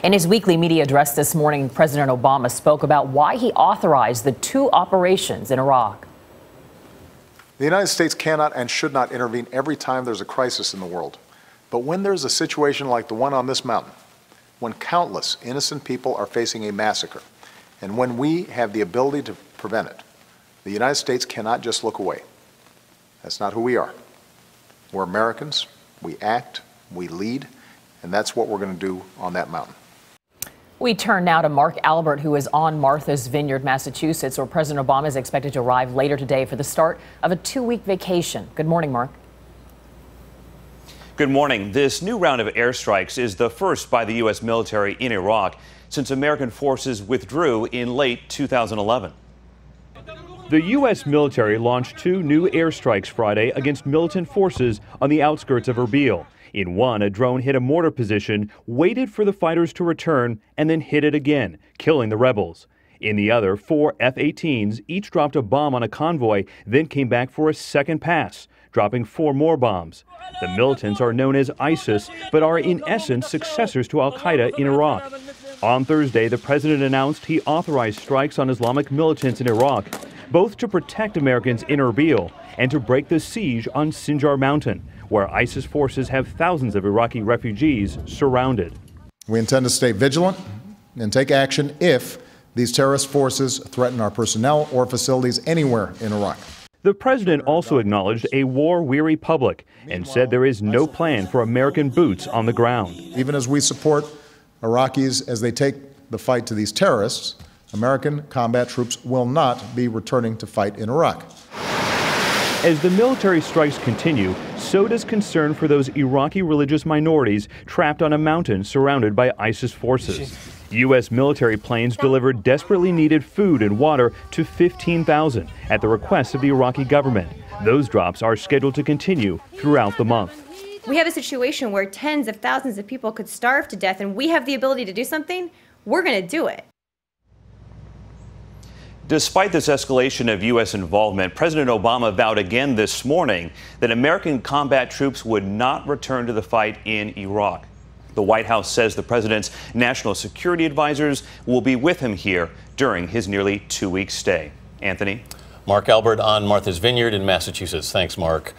In his weekly media address this morning, President Obama spoke about why he authorized the 2 operations in Iraq. The United States cannot and should not intervene every time there's a crisis in the world. But when there's a situation like the one on this mountain, when countless innocent people are facing a massacre, and when we have the ability to prevent it, the United States cannot just look away. That's not who we are. We're Americans, we act, we lead, and that's what we're going to do on that mountain. We turn now to Mark Albert, who is on Martha's Vineyard, Massachusetts, where President Obama is expected to arrive later today for the start of a 2-week vacation. Good morning, Mark. Good morning. This new round of airstrikes is the first by the U.S. military in Iraq since American forces withdrew in late 2011. The U.S. military launched 2 new airstrikes Friday against militant forces on the outskirts of Erbil. In one, a drone hit a mortar position, waited for the fighters to return, and then hit it again, killing the rebels. In the other, 4 F-18s each dropped a bomb on a convoy, then came back for a second pass, dropping 4 more bombs. The militants are known as ISIS, but are in essence successors to al-Qaeda in Iraq. On Thursday, the president announced he authorized strikes on Islamic militants in Iraq, both to protect Americans in Erbil and to break the siege on Sinjar Mountain, where ISIS forces have thousands of Iraqi refugees surrounded. We intend to stay vigilant and take action if these terrorist forces threaten our personnel or facilities anywhere in Iraq. The president also acknowledged a war-weary public and said there is no plan for American boots on the ground. Even as we support Iraqis as they take the fight to these terrorists, American combat troops will not be returning to fight in Iraq. As the military strikes continue, so does concern for those Iraqi religious minorities trapped on a mountain surrounded by ISIS forces. U.S. military planes delivered desperately needed food and water to 15,000 at the request of the Iraqi government. Those drops are scheduled to continue throughout the month. We have a situation where tens of thousands of people could starve to death, and we have the ability to do something. We're going to do it. Despite this escalation of U.S. involvement, President Obama vowed again this morning that American combat troops would not return to the fight in Iraq. The White House says the president's national security advisors will be with him here during his nearly 2-week stay. Anthony? Mark Albert on Martha's Vineyard in Massachusetts. Thanks, Mark.